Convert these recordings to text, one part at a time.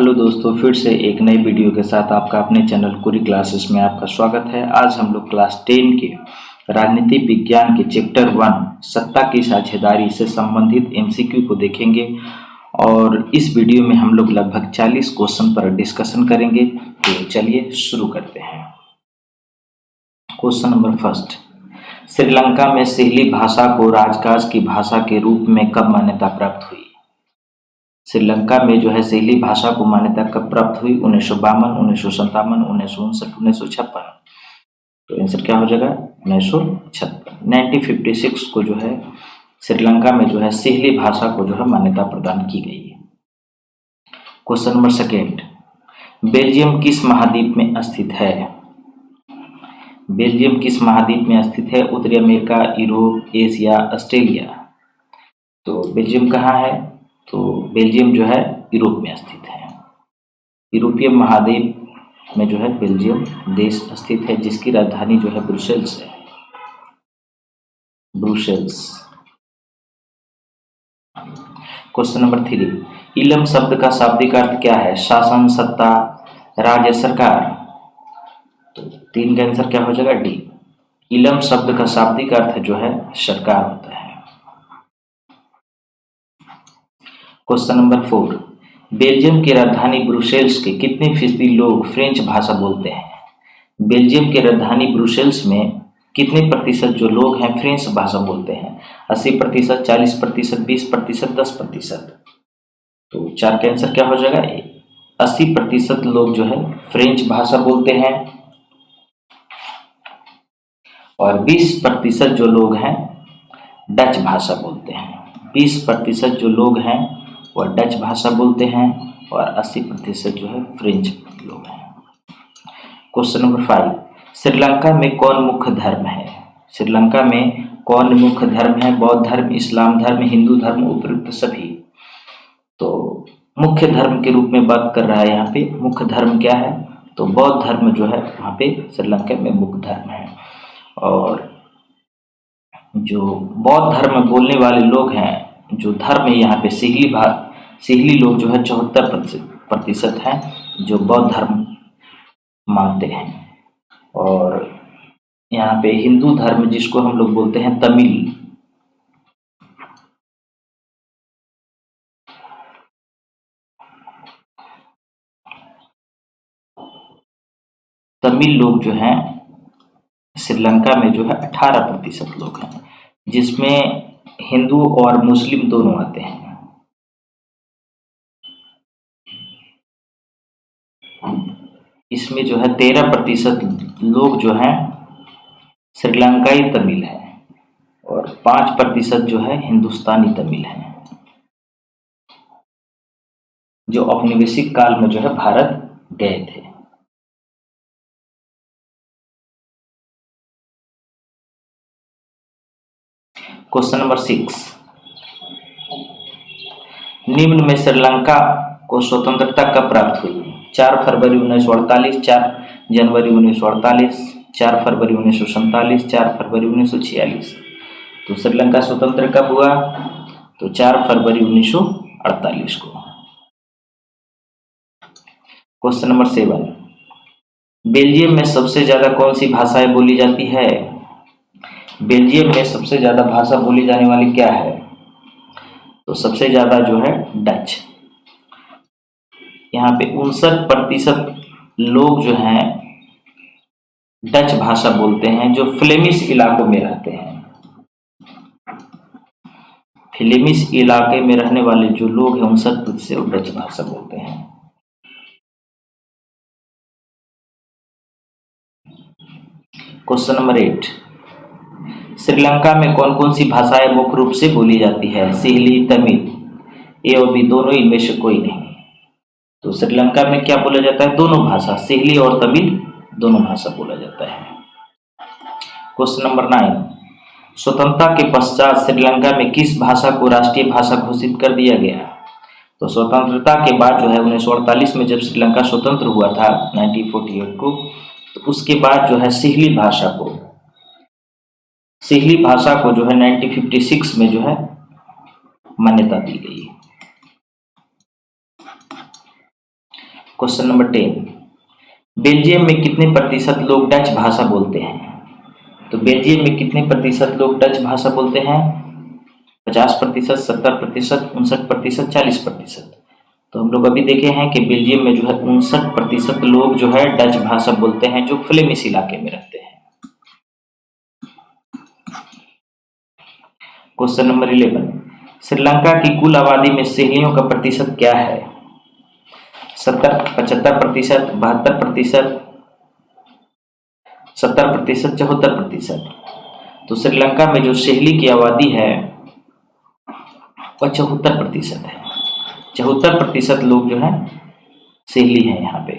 Hello दोस्तों, फिर से एक नई वीडियो के साथ आपका अपने चैनल कुरी क्लासेस में आपका स्वागत है। आज हम लोग क्लास 10 के राजनीति विज्ञान के चैप्टर 1 सत्ता की साझेदारी से संबंधित एमसीक्यू को देखेंगे और इस वीडियो में हम लोग लगभग 40 क्वेश्चन पर डिस्कशन करेंगे। तो चलिए शुरू करते हैं। क्वेश्चन नंबर फर्स्ट, श्रीलंका में सिंहली भाषा को राजकाज की भाषा के रूप में कब मान्यता प्राप्त हुई? श्रीलंका में जो है सिंहली भाषा को मान्यता कब प्राप्त हुई? 1952, 1957, 1959, 1956। तो आंसर क्या हो जाएगा? 1956। 1956 को जो है श्रीलंका में जो है सिंहली भाषा को जो है मान्यता प्रदान की गई है। क्वेश्चन नंबर सेकेंड, बेल्जियम किस महाद्वीप में स्थित है? बेल्जियम किस महाद्वीप में स्थित है? उत्तरी अमेरिका, यूरोप, एशिया, ऑस्ट्रेलिया। तो बेल्जियम कहाँ है? तो बेल्जियम जो है यूरोप में स्थित है। यूरोपीय महाद्वीप में जो है बेल्जियम देश स्थित है, जिसकी राजधानी जो है ब्रुसेल्स है। ब्रुसेल्स। क्वेश्चन नंबर 3, इलम शब्द का शाब्दिक अर्थ क्या है? शासन, सत्ता, राज्य, सरकार। तो 3 का आंसर क्या हो जाएगा? डी। इलम शब्द का शाब्दिक अर्थ जो है सरकार होता है। क्वेश्चन नंबर 4, बेल्जियम की राजधानी ब्रुसेल्स के कितने फीसदी लोग फ्रेंच भाषा बोलते हैं? बेल्जियम की राजधानी ब्रुसेल्स में कितने प्रतिशत जो लोग हैं फ्रेंच भाषा बोलते हैं? 80%, 40%, 20%, 10%। तो 4 का आंसर क्या हो जाएगा? 80% लोग जो है फ्रेंच भाषा बोलते हैं और 20% जो लोग हैं डच भाषा बोलते हैं। 20% जो लोग हैं वह डच भाषा बोलते हैं और 80% जो है फ्रेंच लोग हैं। क्वेश्चन नंबर 5, श्रीलंका में कौन मुख्य धर्म है? श्रीलंका में कौन मुख्य धर्म है? बौद्ध धर्म, इस्लाम धर्म, हिंदू धर्म, उपयुक्त सभी। तो मुख्य धर्म के रूप में बात कर रहा है यहाँ पे। मुख्य धर्म क्या है? तो बौद्ध धर्म जो है वहाँ पे श्रीलंका में मुख्य धर्म है। और जो बौद्ध धर्म बोलने वाले लोग हैं, जो धर्म है यहाँ पे सिंहली लोग जो है 74% हैं जो बौद्ध धर्म मानते हैं। और यहाँ पे हिंदू धर्म जिसको हम लोग बोलते हैं तमिल लोग जो हैं श्रीलंका में जो है 18% लोग हैं, जिसमें हिंदू और मुस्लिम दोनों आते हैं। इसमें जो है 13% लोग जो हैं श्रीलंकाई तमिल है और 5% जो है हिंदुस्तानी तमिल है, जो औपनिवेशिक काल में जो है भारत गए थे। क्वेश्चन नंबर 6, निम्न में श्रीलंका को स्वतंत्रता कब प्राप्त हुई? 4 फरवरी 1948, 4 जनवरी 1948, 4 फरवरी 1947, 4 फरवरी 1946। तो श्रीलंका स्वतंत्र कब हुआ? तो 4 फरवरी 1948 को। क्वेश्चन नंबर 7, बेल्जियम में सबसे ज्यादा कौन सी भाषाएं बोली जाती है? बेल्जियम में सबसे ज्यादा भाषा बोली जाने वाली क्या है? तो सबसे ज्यादा जो है डच। यहाँ पे 59% लोग जो हैं डच भाषा बोलते हैं, जो फ्लेमिश इलाकों में रहते हैं। फ्लेमिश इलाके में रहने वाले जो लोग हैं 59% डच भाषा बोलते हैं। क्वेश्चन नंबर 8, श्रीलंका में कौन कौन सी भाषाएं मुख्य रूप से बोली जाती है? सिंहली, तमिल, ए और बी दोनों, इनमें से कोई नहीं। तो श्रीलंका में क्या बोला जाता है? दोनों भाषा, सिंहली और तमिल दोनों भाषा बोला जाता है। क्वेश्चन नंबर 9, स्वतंत्रता के पश्चात श्रीलंका में किस भाषा को राष्ट्रीय भाषा घोषित कर दिया गया? तो स्वतंत्रता के बाद जो है 1948 में जब श्रीलंका स्वतंत्र हुआ था 1948 को, तो उसके बाद जो है सिंहली भाषा को जो है 1956 में जो है मान्यता दी गई। क्वेश्चन नंबर 10, बेल्जियम में कितने प्रतिशत लोग डच भाषा बोलते हैं? तो बेल्जियम में कितने प्रतिशत लोग डच भाषा बोलते हैं? 50%, 70%, 59%, 40%। तो हम लोग अभी देखे हैं कि बेल्जियम में जो है 59% लोग जो है डच भाषा बोलते हैं, जो फ्लेमिश इलाके में रहते हैं। क्वेश्चन नंबर 11, श्रीलंका की कुल आबादी में सहेलियों का प्रतिशत क्या है? 70, 75%, 72%, 70%, 74%। तो श्रीलंका में जो सहेली की आबादी है वह 74% है। 74% लोग जो है सहेली हैं यहाँ पे।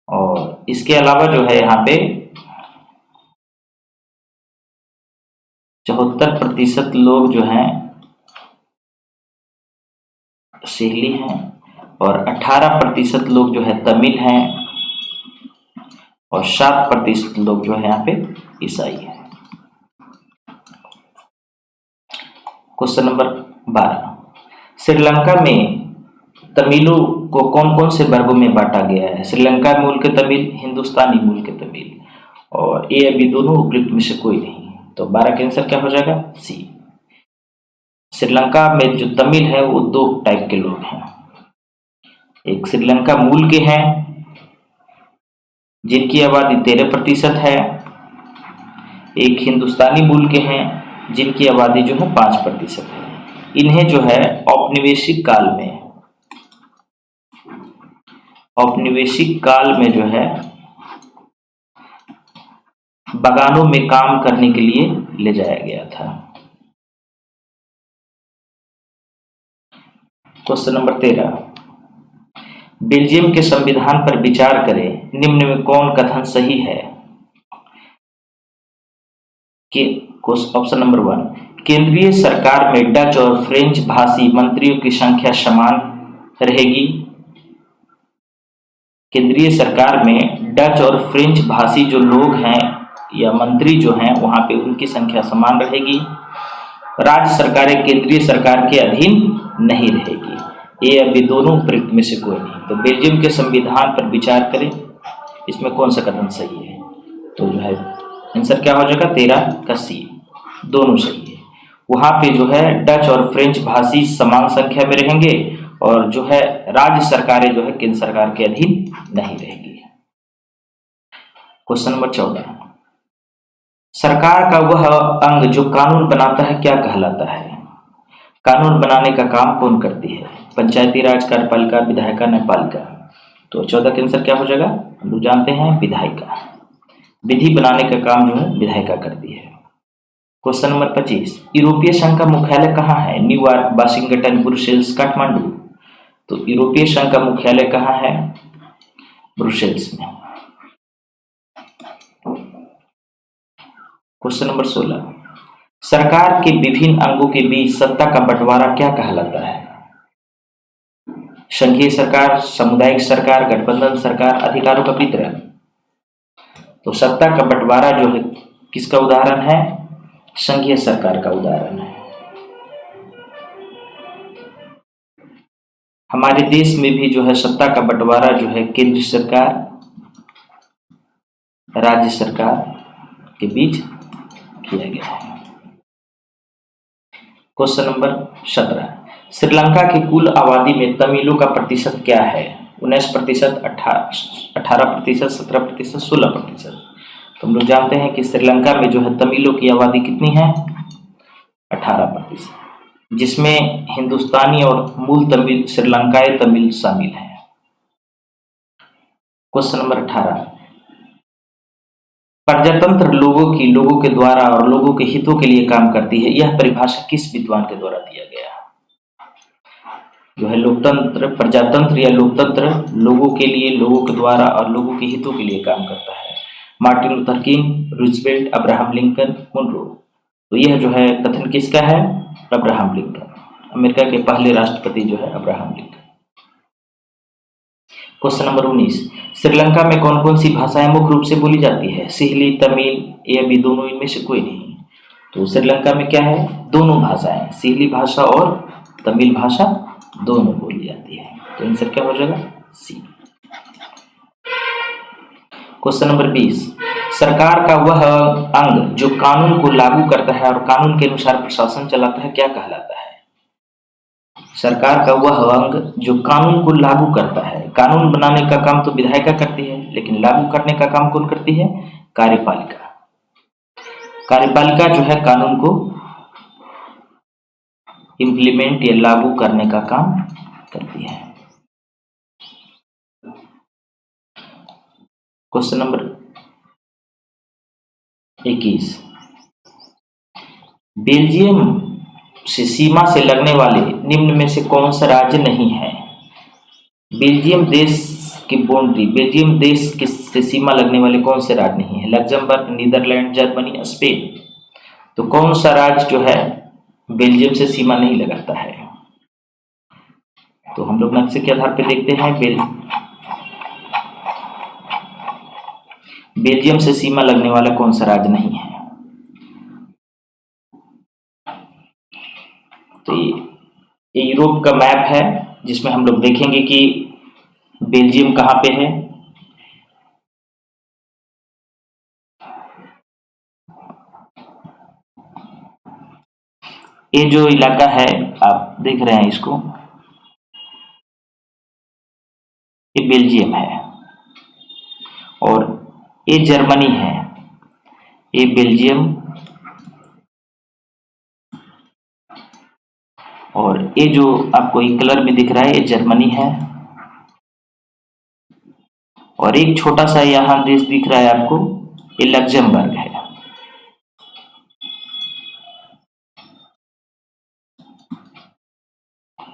और इसके अलावा जो है यहाँ पे 74% लोग जो हैं सहेली हैं और 18% लोग जो है तमिल हैं और 7% लोग जो है यहाँ पे ईसाई हैं। क्वेश्चन नंबर 12, श्रीलंका में तमिलों को कौन कौन से वर्गों में बांटा गया है? श्रीलंका मूल के तमिल, हिंदुस्तानी मूल के तमिल, और ये अभी दोनों उपयुक्त में से कोई नहीं। तो 12 का आंसर क्या हो जाएगा? सी। श्रीलंका में जो तमिल है वो 2 टाइप के लोग हैं। एक श्रीलंका मूल के हैं जिनकी आबादी 13% है, एक हिंदुस्तानी मूल के हैं जिनकी आबादी जो है 5% है। इन्हें जो है औपनिवेशिक काल में जो है बागानों में काम करने के लिए ले जाया गया था। क्वेश्चन नंबर 13, बेल्जियम के संविधान पर विचार करें, निम्न में कौन कथन सही है? कि ऑप्शन नंबर 1, केंद्रीय सरकार में डच और फ्रेंच भाषी मंत्रियों की संख्या समान रहेगी। केंद्रीय सरकार में डच और फ्रेंच भाषी जो लोग हैं या मंत्री जो हैं वहां पे उनकी संख्या समान रहेगी। राज्य सरकारें केंद्रीय सरकार के अधीन नहीं रहेगी। ये अभी दोनों उपयुक्त में से कोई नहीं। तो बेल्जियम के संविधान पर विचार करें, इसमें कौन सा कथन सही है? तो जो है आंसर क्या हो जाएगा? 13 का सी, दोनों सही है। वहां पे जो है डच और फ्रेंच भाषी समान संख्या में रहेंगे और जो है राज्य सरकारें जो है केंद्र सरकार के अधीन नहीं रहेगी। क्वेश्चन नंबर 14, सरकार का वह अंग जो कानून बनाता है क्या कहलाता है? कानून बनाने का काम कौन करती है? पंचायती राज, कार्यपालिका, विधायिका, न्यायपालिका। तो 14 का आंसर क्या हो जाएगा? हम लोग जानते हैं विधायिका। विधि बनाने का काम जो है विधायिका करती है। क्वेश्चन नंबर 25, यूरोपीय संघ का मुख्यालय कहाँ है? New York, Washington, Brussels, Kathmandu. तो यूरोपीय संघ का मुख्यालय कहाँ है? ब्रुसेल्स में। क्वेश्चन नंबर 16, सरकार के विभिन्न अंगों के बीच सत्ता का बंटवारा क्या कहलाता है? संघीय सरकार, सामुदायिक सरकार, गठबंधन सरकार, अधिकारों का वितरण। तो सत्ता का बंटवारा जो है किसका उदाहरण है? संघीय सरकार का उदाहरण है। हमारे देश में भी जो है सत्ता का बंटवारा जो है केंद्र सरकार, राज्य सरकार के बीच किया गया है। क्वेश्चन नंबर 17, श्रीलंका की कुल आबादी में तमिलों का प्रतिशत क्या है? 19%, 18%, 17%, 16%। तो हम लोग जानते हैं कि श्रीलंका में जो है तमिलों की आबादी कितनी है? 18%, जिसमें हिंदुस्तानी और मूल तमिल, श्रीलंकाई तमिल शामिल है। क्वेश्चन नंबर 18, प्रजातंत्र लोगों के द्वारा और लोगों के हितों के लिए काम करती है, यह परिभाषा किस विद्वान के द्वारा दिया गया? जो है लोकतंत्र, प्रजातंत्र या लोकतंत्र लोगों के लिए, लोगों के द्वारा और लोगों के हितों के लिए काम करता है। Martin Luther King, Roosevelt, Abraham Lincoln, Monroe. तो यह जो है कथन किसका है? Abraham Lincoln. अमेरिका के पहले राष्ट्रपति जो है Abraham Lincoln. Question number 19, Sri Lanka में कौन कौन सी भाषाएं मुख्य रूप से बोली जाती है? सिहली, तमिल, ये भी दोनों इनमें से कोई नहीं। तो श्रीलंका में क्या है, दोनों भाषाएं, सिहली भाषा और तमिल भाषा दोनों बोली जाती है। तो आंसर क्या हो जाएगा, सी। क्वेश्चन नंबर 20, सरकार का वह अंग जो कानून को लागू करता है और कानून के अनुसार प्रशासन चलाता है क्या कहलाता है? सरकार का वह अंग जो कानून को लागू करता है, कानून बनाने का काम तो विधायिका करती है, लेकिन लागू करने का काम कौन करती है, कार्यपालिका। कार्यपालिका जो है कानून को इम्प्लीमेंट या लागू करने का काम करती है। क्वेश्चन नंबर 21, बेल्जियम से सीमा से लगने वाले निम्न में से कौन सा राज्य नहीं है? बेल्जियम देश की बाउंड्री, बेल्जियम देश के से सीमा लगने वाले कौन से राज्य नहीं है? Luxembourg, Netherlands, Germany, Spain. तो कौन सा राज्य जो है बेल्जियम से सीमा नहीं लगाता है? तो हम लोग नक्शे के आधार पर देखते हैं, बेल्जियम से सीमा लगने वाला कौन सा राज्य नहीं है? तो ये यूरोप का मैप है जिसमें हम लोग देखेंगे कि बेल्जियम कहाँ पे है। ये जो इलाका है आप देख रहे हैं इसको, ये बेल्जियम है और ये जर्मनी है। ये बेल्जियम और ये जो आपको एक कलर में दिख रहा है ये जर्मनी है और एक छोटा सा यहाँ देश दिख रहा है आपको, ये लग्जमबर्ग है।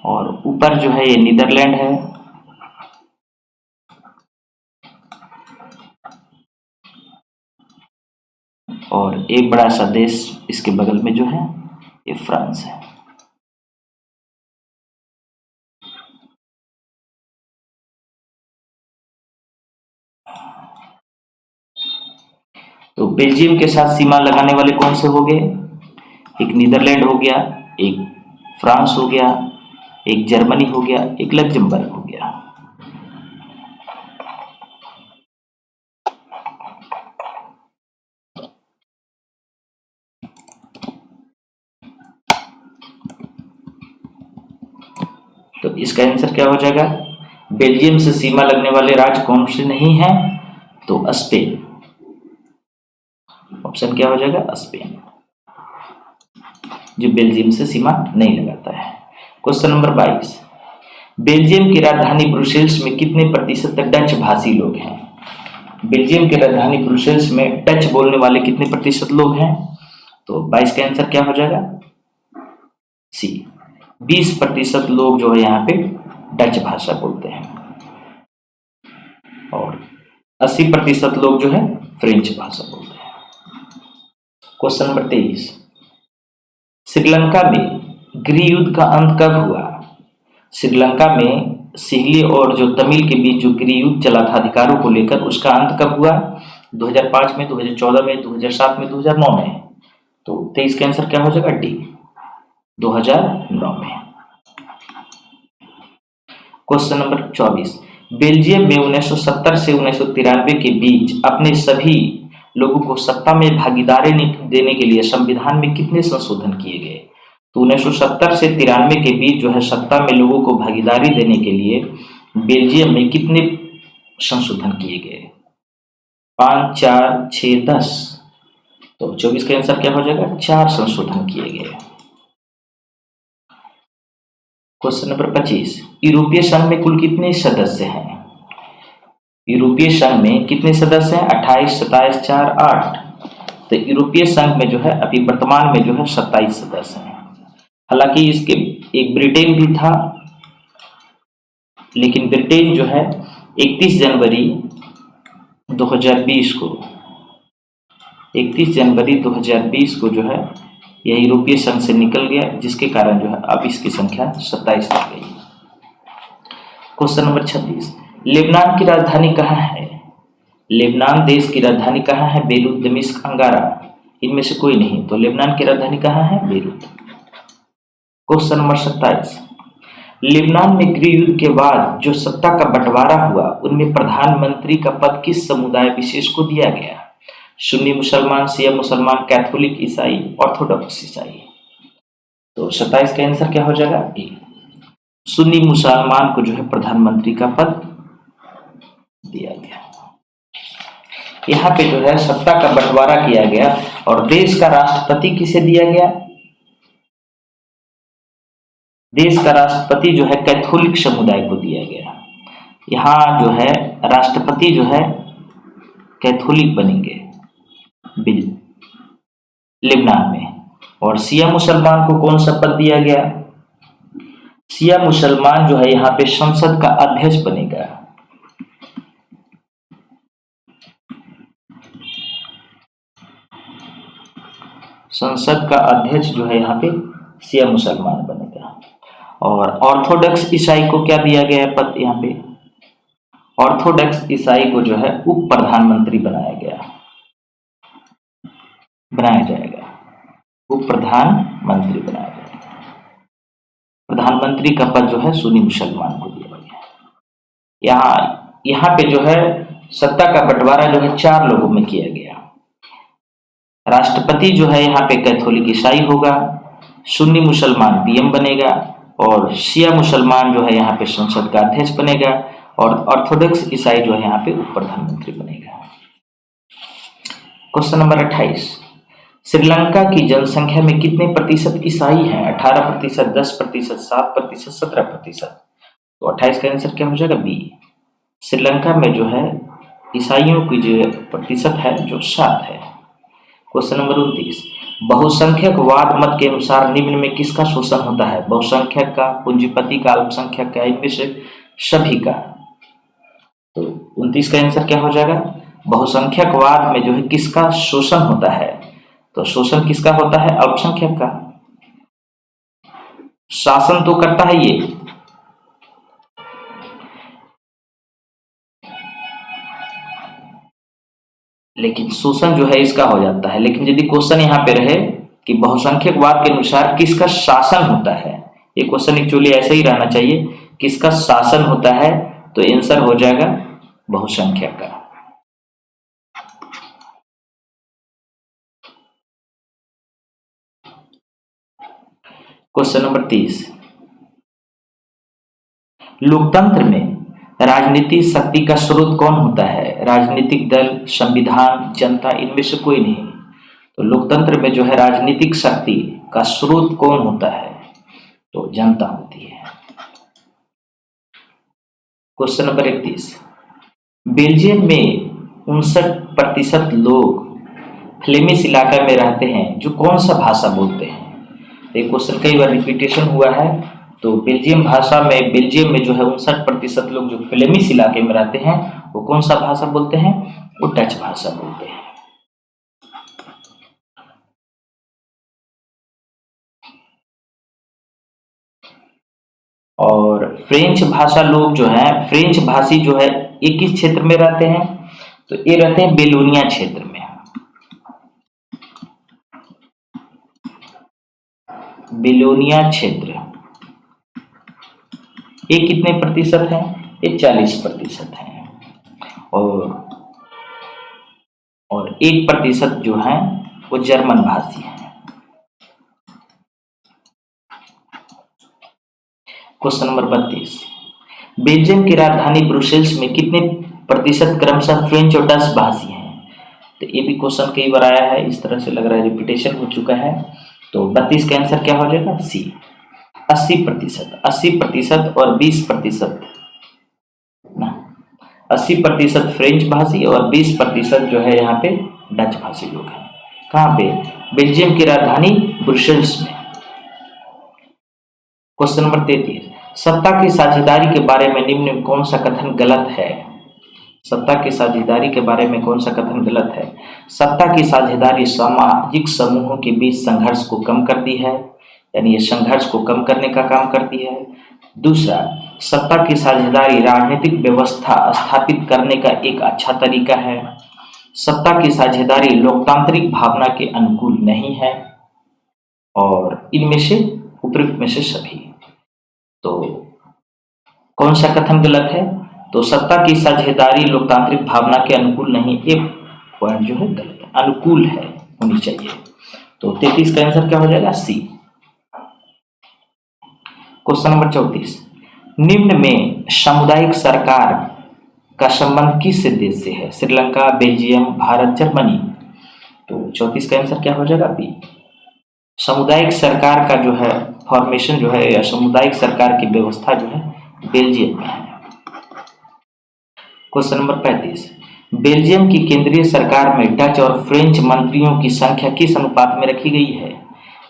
और ऊपर जो है ये नीदरलैंड है और एक बड़ा सा देश इसके बगल में जो है ये फ्रांस है। तो बेल्जियम के साथ सीमा लगाने वाले कौन से हो गए? एक नीदरलैंड हो गया, एक फ्रांस हो गया, एक जर्मनी हो गया, एक लग्जमबर्ग हो गया। तो इसका आंसर क्या हो जाएगा? बेल्जियम से सीमा लगने वाले राज्य कौन से नहीं है? तो स्पेन। ऑप्शन क्या हो जाएगा? स्पेन, जो बेल्जियम से सीमा नहीं लगाता है। क्वेश्चन नंबर 22, बेल्जियम की राजधानी ब्रुसेल्स में कितने प्रतिशत डच भाषी लोग हैं? बेल्जियम की राजधानी ब्रुसेल्स में डच बोलने वाले कितने प्रतिशत लोग हैं? तो 22 का आंसर क्या हो जाएगा? सी, 20% लोग जो है यहाँ पे डच भाषा बोलते हैं और 80% लोग जो है फ्रेंच भाषा बोलते हैं। क्वेश्चन नंबर 23, श्रीलंका में गृह युद्ध का अंत कब हुआ? श्रीलंका में सिहली और जो तमिल के बीच जो गृह युद्ध चला था अधिकारों को लेकर, उसका अंत कब हुआ? 2005 में, 2014 में, 2007 में, 2009 में। तो 23 का आंसर क्या हो जाएगा? डी, 2009 में। क्वेश्चन नंबर 24, बेल्जियम में 1970 से 1993 के बीच अपने सभी लोगों को सत्ता में भागीदारी देने के लिए संविधान में कितने संशोधन किए गए? तो 1970 से 93 के बीच जो है सत्ता में लोगों को भागीदारी देने के लिए बेल्जियम में कितने संशोधन किए गए? 5, 4, 6, 10। तो 24 का आंसर क्या हो जाएगा? 4 संशोधन किए गए। क्वेश्चन नंबर 25, यूरोपीय संघ में कुल कितने सदस्य हैं? यूरोपीय संघ में कितने सदस्य हैं? 28, 27, 4, 8। तो यूरोपीय संघ में जो है अभी वर्तमान में जो है 27 सदस्य हैं। हालांकि इसके एक ब्रिटेन भी था, लेकिन ब्रिटेन जो है 31 जनवरी 2020 को जो है यह यूरोपीय संघ से निकल गया, जिसके कारण जो है अब इसकी संख्या 27 हो गई। क्वेश्चन नंबर 26, लेबनान की राजधानी कहाँ है? लेबनान देश की राजधानी कहाँ है? बेरूत, दमिश्क, अंकारा। इनमें से कोई नहीं, तो लेबनान की राजधानी कहाँ है? बेरूत। क्वेश्चन नंबर 27, लेबनान में गृह युद्ध के बाद जो सत्ता का बंटवारा हुआ उनमें प्रधानमंत्री का पद किस समुदाय विशेष को दिया गया? सुन्नी मुसलमान, शिया मुसलमान, कैथोलिक ईसाई, ऑर्थोडॉक्स ईसाई। तो 27 का आंसर क्या हो जाएगा? ए। सुन्नी मुसलमान को जो है प्रधानमंत्री का पद दिया गया। यहाँ पे जो है सत्ता का बंटवारा किया गया और देश का राष्ट्रपति किसे दिया गया? देश का राष्ट्रपति जो है कैथोलिक समुदाय को दिया गया। यहाँ जो है राष्ट्रपति जो है कैथोलिक बनेंगे लेबनान में। और शिया मुसलमान को कौन सा पद दिया गया? शिया मुसलमान जो है यहाँ पे संसद का अध्यक्ष बनेगा। संसद का अध्यक्ष जो है यहाँ पे शिया मुसलमान बनेगा। और ऑर्थोडॉक्स ईसाई को क्या दिया गया है पद? यहाँ पे ऑर्थोडॉक्स ईसाई को जो है उप प्रधानमंत्री बनाया जाएगा, उप प्रधानमंत्री बनाया जाएगा। प्रधानमंत्री का पद जो है सुन्नी मुसलमान को दिया गया। यहाँ पे जो है सत्ता का बंटवारा जो है 4 लोगों में किया गया। राष्ट्रपति जो है यहाँ पे कैथोलिक ईसाई होगा, सुन्नी मुसलमान पीएम बनेगा और शिया मुसलमान जो है यहाँ पे संसद का अध्यक्ष बनेगा और ऑर्थोडॉक्स ईसाई जो है यहाँ पे उप प्रधानमंत्री बनेगा। क्वेश्चन नंबर 28, श्रीलंका की जनसंख्या में कितने प्रतिशत ईसाई हैं? 18%, 10%, 7%, 17%। तो 28 का आंसर क्या हो जाएगा? बी। श्रीलंका में जो है ईसाइयों की जो प्रतिशत है जो 7 है। क्वेश्चन नंबर 29, बहुसंख्यकवाद मत के अनुसार निम्न में किसका शोषण होता है? बहुसंख्यक का, पूंजीपति का, अल्पसंख्यक का, इनमें से सभी का। तो 29 का आंसर क्या हो जाएगा? बहुसंख्यकवाद में जो है किसका शोषण होता है? तो शोषण किसका होता है? अल्पसंख्यक का। शासन तो करता है ये, लेकिन शोषण जो है इसका हो जाता है। लेकिन यदि क्वेश्चन यहाँ पे रहे कि बहुसंख्यकवाद के अनुसार किसका शासन होता है, ये क्वेश्चन एक्चुअली ऐसा ही रहना चाहिए, किसका शासन होता है, तो आंसर हो जाएगा बहुसंख्यक का। क्वेश्चन नंबर 30, लोकतंत्र में राजनीतिक शक्ति का स्रोत कौन होता है? राजनीतिक दल, संविधान, जनता, इनमें से कोई नहीं। तो लोकतंत्र में जो है राजनीतिक शक्ति का स्रोत कौन होता है? तो जनता होती है। क्वेश्चन नंबर 31, बेल्जियम में 59% लोग फ्लेमिश इलाका में रहते हैं जो कौन सा भाषा बोलते हैं? ये क्वेश्चन कई बार रिपीटेशन हुआ है। तो बेल्जियम में जो है 59% लोग जो फ्लेमिश इलाके में रहते हैं वो कौन सा भाषा बोलते हैं? वो डच भाषा बोलते हैं। और फ्रेंच भाषा लोग जो हैं, फ्रेंच भाषी जो है ये किस क्षेत्र में रहते हैं? तो ये रहते हैं बेलोनिया क्षेत्र में। बेलोनिया क्षेत्र, ये कितने प्रतिशत है? ये 40% है। और 1% जो है वो जर्मन भाषी है। क्वेश्चन नंबर 32, बेल्जियम की राजधानी ब्रुसेल्स में कितने प्रतिशत क्रमशः फ्रेंच और डच भाषी हैं? तो ये भी क्वेश्चन कई बार आया है, इस तरह से लग रहा है रिपीटेशन हो चुका है। तो 32 का आंसर क्या हो जाएगा? सी। 80% और 20% ना, 80% फ्रेंच भाषी और 20% जो है यहाँ पे डच भाषी लोग हैं। कहाँ पे? बेल्जियम की राजधानी ब्रुसेल्स में। क्वेश्चन नंबर 33, सत्ता की साझेदारी के बारे में निम्न में कौन सा कथन गलत है? सत्ता की साझेदारी के बारे में कौन सा कथन गलत है? सत्ता की साझेदारी सामाजिक समूहों के बीच संघर्ष को कम करती है, यानी ये संघर्ष को कम करने का काम करती है। दूसरा, सत्ता की साझेदारी राजनीतिक व्यवस्था स्थापित करने का एक अच्छा तरीका है। सत्ता की साझेदारी लोकतांत्रिक भावना के अनुकूल नहीं है, और इनमें से उपयुक्त में से सभी। तो कौन सा कथन गलत है? तो सत्ता की साझेदारी लोकतांत्रिक भावना के अनुकूल नहीं, ये पॉइंट जो है गलत है, अनुकूल है होनी चाहिए। तो 33 का आंसर क्या हो जाएगा? सी। क्वेश्चन नंबर 34, निम्न में सामुदायिक सरकार का संबंध किस देश से है? Sri Lanka, Belgium, Bharat, Germany. तो 34 का आंसर क्या हो जाएगा? बी। सामुदायिक सरकार का जो है फॉर्मेशन जो है, या सामुदायिक सरकार की व्यवस्था जो है बेल्जियम में है। क्वेश्चन नंबर 35, बेल्जियम की केंद्रीय सरकार में डच और फ्रेंच मंत्रियों की संख्या किस अनुपात में रखी गई है?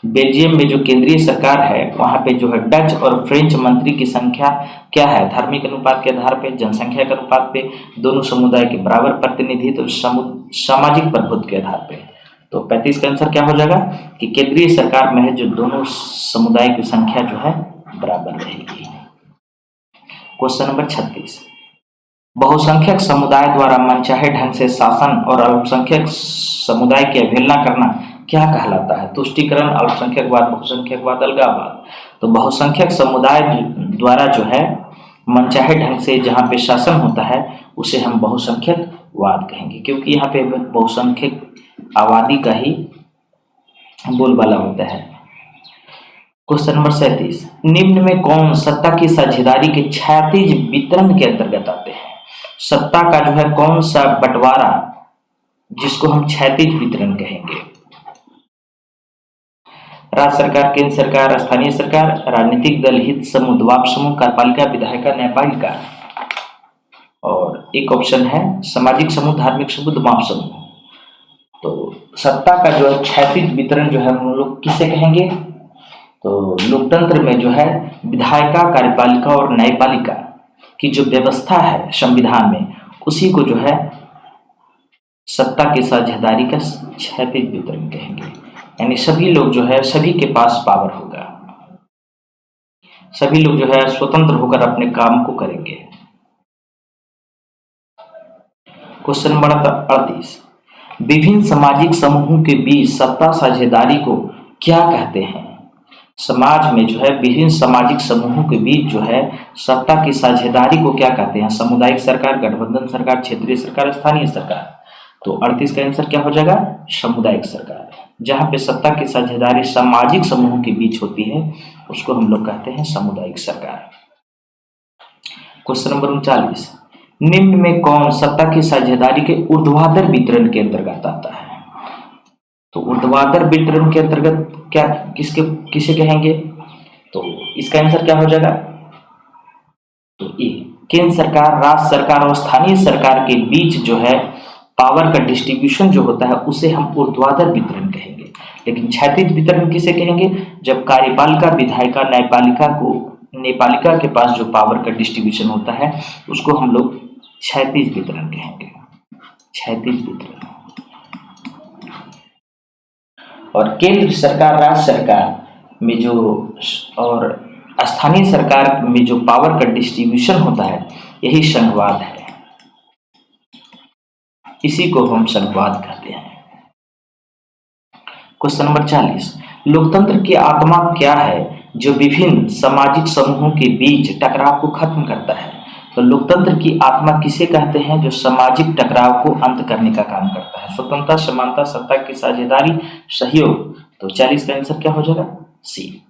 बेल्जियम में जो केंद्रीय सरकार है वहां पे जो है डच और फ्रेंच मंत्री की संख्या क्या है? धार्मिक अनुपात के आधार पे, जनसंख्या के अनुपात पे, दोनों समुदाय के बराबर प्रतिनिधित्व, सामाजिक प्रभुत्व के आधार पे। तो 35 का आंसर क्या हो जाएगा कि केंद्रीय सरकार में है जो दोनों समुदाय की संख्या जो है बराबर रहेगी। क्वेश्चन नंबर 36, बहुसंख्यक समुदाय द्वारा मनचाहे ढंग से शासन और अल्पसंख्यक समुदाय की अवहेलना करना क्या कहलाता है? तुष्टीकरण, अल्पसंख्यकवाद, बहुसंख्यकवाद, अलगाववाद। तो बहुसंख्यक समुदाय द्वारा जो है मनचाहे ढंग से जहाँ पे शासन होता है उसे हम बहुसंख्यकवाद कहेंगे, क्योंकि यहाँ पे बहुसंख्यक आबादी का ही बोलबाला होता है। क्वेश्चन नंबर 37, निम्न में कौन सत्ता की साझेदारी के क्षैतिज वितरण के अंतर्गत आते हैं? सत्ता का जो है कौन सा बंटवारा जिसको हम क्षैतिज वितरण कहेंगे? राज्य सरकार, केंद्र सरकार, स्थानीय सरकार, राजनीतिक दल, हित समूह, दबाव समूह, कार्यपालिका, विधायिका, न्यायपालिका। और एक ऑप्शन है सामाजिक समूह, धार्मिक समूह, दबाव समूह। तो सत्ता का जो है क्षैतिज वितरण जो है हम लोग किसे कहेंगे? तो लोकतंत्र में जो है विधायिका, कार्यपालिका और न्यायपालिका की जो व्यवस्था है संविधान में, उसी को जो है सत्ता की साझेदारी का क्षैतिज वितरण कहेंगे। यानी सभी लोग जो है, सभी के पास पावर होगा, सभी लोग जो है स्वतंत्र होकर अपने काम को करेंगे। क्वेश्चन नंबर 38, विभिन्न सामाजिक समूहों के बीच सत्ता साझेदारी को क्या कहते हैं? समाज में जो है विभिन्न सामाजिक समूहों के बीच जो है सत्ता की साझेदारी को क्या कहते हैं? सामुदायिक सरकार, गठबंधन सरकार, क्षेत्रीय सरकार, स्थानीय सरकार। तो 38 का आंसर क्या हो जाएगा? सामुदायिक सरकार। जहां पे सत्ता की साझेदारी सामाजिक समूहों के बीच होती है उसको हम लोग कहते हैं सामुदायिक सरकार। क्वेश्चन नंबर 39, निम्न में कौन सत्ता की साझेदारी के ऊर्ध्वाधर वितरण के अंतर्गत आता है? तो ऊर्ध्वाधर वितरण के अंतर्गत क्या किसे कहेंगे? तो इसका आंसर क्या हो जाएगा? तो ये केंद्र सरकार, राज्य सरकार और स्थानीय सरकार के बीच जो है पावर का डिस्ट्रीब्यूशन जो होता है उसे हम ऊर्ध्वाधर वितरण कहेंगे। लेकिन क्षैतिज वितरण किसे कहेंगे? जब कार्यपालिका, विधायिका, न्यायपालिका के पास जो पावर का डिस्ट्रीब्यूशन होता है उसको हम लोग क्षैतिज वितरण कहेंगे, क्षैतिज वितरण। और केंद्र सरकार, राज्य सरकार में जो और स्थानीय सरकार में जो पावर का डिस्ट्रीब्यूशन होता है यही संघवाद है, इसी को हम संघवाद कहते हैं। क्वेश्चन नंबर 40, लोकतंत्र की आत्मा क्या है जो विभिन्न सामाजिक समूहों के बीच टकराव को खत्म करता है? तो लोकतंत्र की आत्मा किसे कहते हैं? जो सामाजिक टकराव को अंत करने का काम करता है। स्वतंत्रता, समानता, सत्ता की साझेदारी, सहयोग। तो 40 का आंसर क्या हो जाएगा? सी।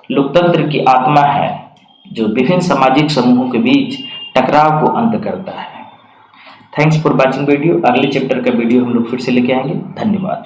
लोकतंत्र की आत्मा है जो विभिन्न सामाजिक समूहों के बीच टकराव को अंत करता है। Thanks for watching video. अगले चैप्टर का वीडियो हम लोग फिर से लेके आएंगे। धन्यवाद।